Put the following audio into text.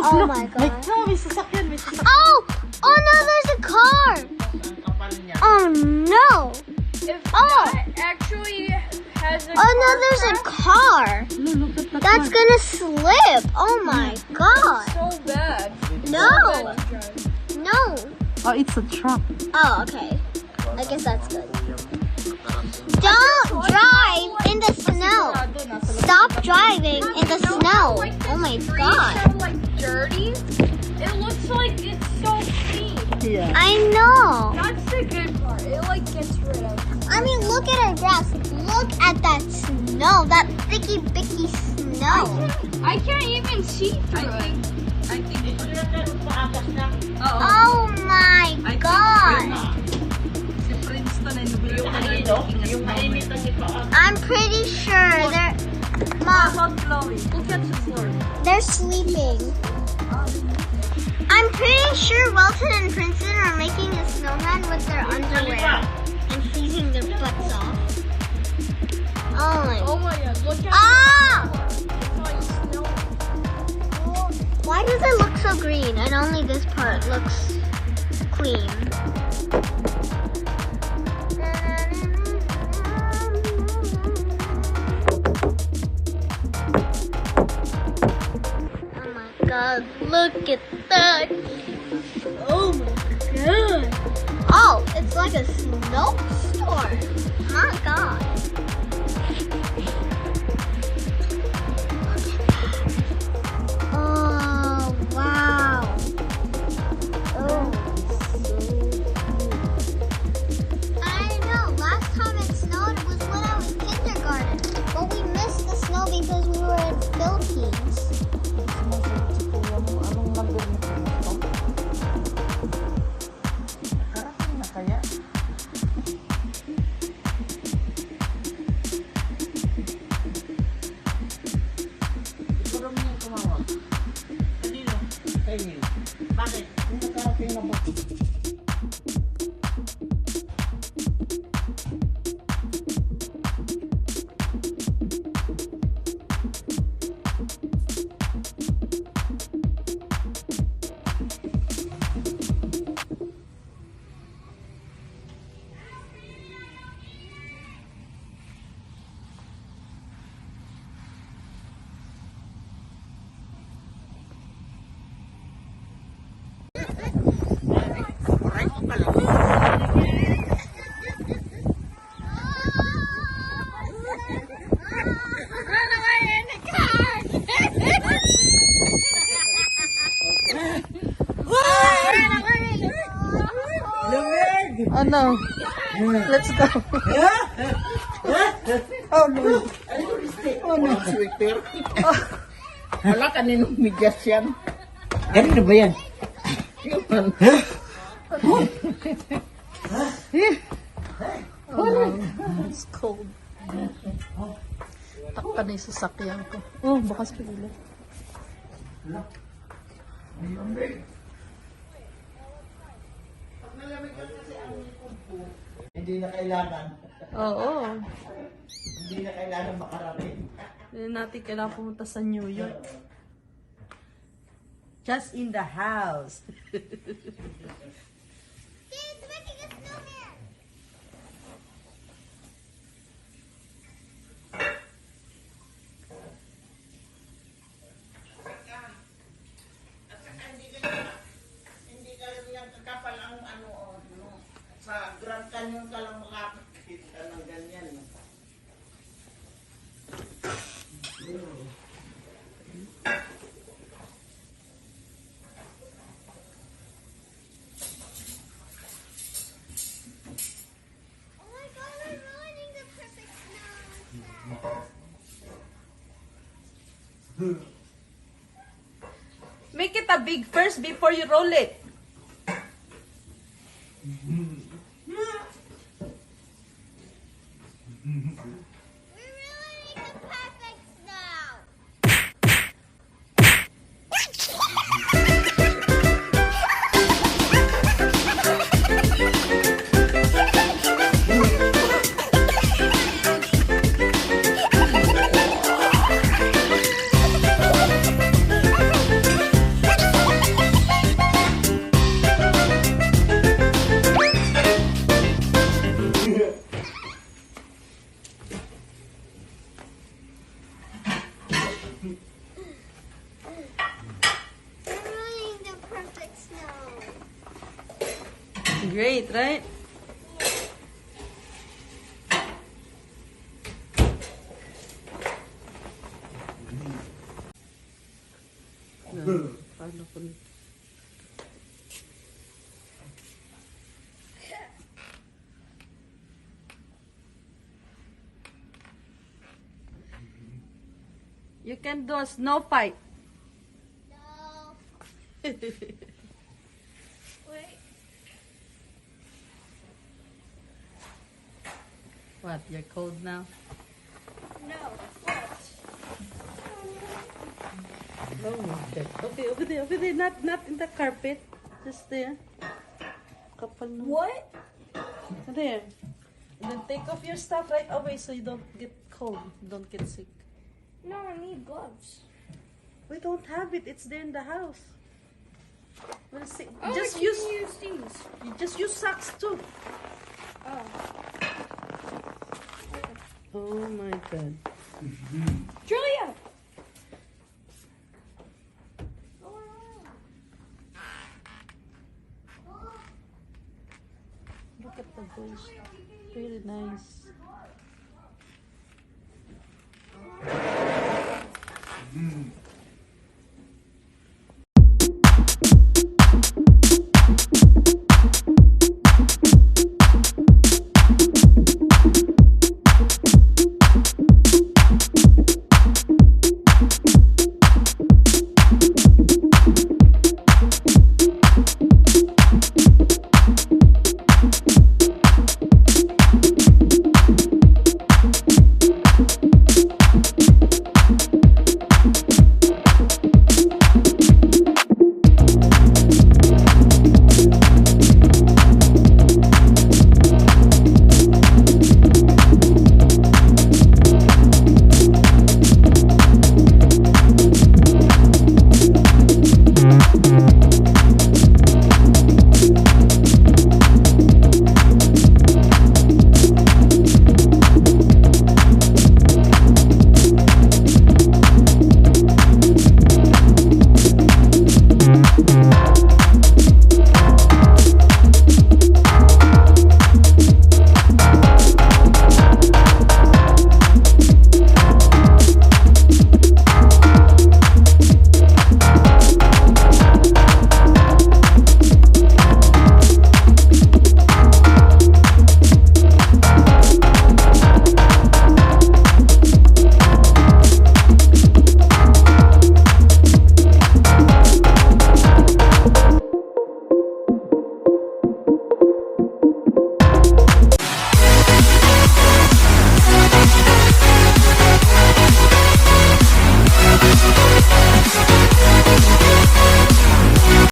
Oh look. my May, God. no, may sasakyan, may sasakyan. Oh! Oh no, there's a car! Oh no! If Oh! that actually has a Oh no, car there's a crash, car! No, look at that That's one. gonna slip! Oh my God! so bad. No! So bad to drive. No! Oh, it's a truck. Oh, okay. I guess that's good. Don't drive in the snow! Stop driving in the snow! Like Oh my streets God! are like dirty. It looks like it's so clean. Yeah. I know! That's the good part. It like gets rid of. I mean, look at our grass. Look at that snow. That thicky, bicky snow. I can't even see through it. I think Oh my God. si Princeton ay yung I'm pretty sure they're... Mom, About Chloe. Look at the floor. they're sleeping. I'm pretty sure Welton and Princeton are making a snowman with their underwear and freezing their butts off. Oh my... Oh my God! Look at Ah! it's like snow. Why does it look so green and only this part looks clean? Oh my God, look at that. Oh my God. Oh, it's like a snowstorm. My God. Oh, wow. Oh, I know. Last time it snowed was when I was kindergarten. But we missed the snow because we were in Philippines. Anong number mo ito? Nakarating na kaya? Siguro mo yung tumawag. Kanino? Sa inyo. Bakit? Yung nakarating na ba? Ano? Let's go. Oh no. Oh no. Sweater. Wala kaninong migas yan. Kanino ba yan? Yun. It's cold. Takpan na yung sasakyan ko. Oh, bukas pa ulit. Hindi na kailangan. Oo. Hindi na kailangan makarating. Hindi natin kailangan pumunta sa New York. Just in the house. It's making a snowman. Hindi ka lang yan kakapal ang ano. Sa Grand Canyon ka lang makakita ng ganyan. Oh my God, we're ruining the perfect snow. Make it a big first before you roll it. it, right? No, paano ko nito? You can do a snow fight. No. Wait. What? You're cold now? No. Oh my god. Okay, over there, not in the carpet. Just there. Kapal na. What? There. And then take off your stuff right away so you don't get cold. Don't get sick. No, I need gloves. We don't have it. It's there in the house. We'll see. Oh, Just I can use these. you just use socks too. Oh. Oh my god. Julia! Look at the bush. Really nice.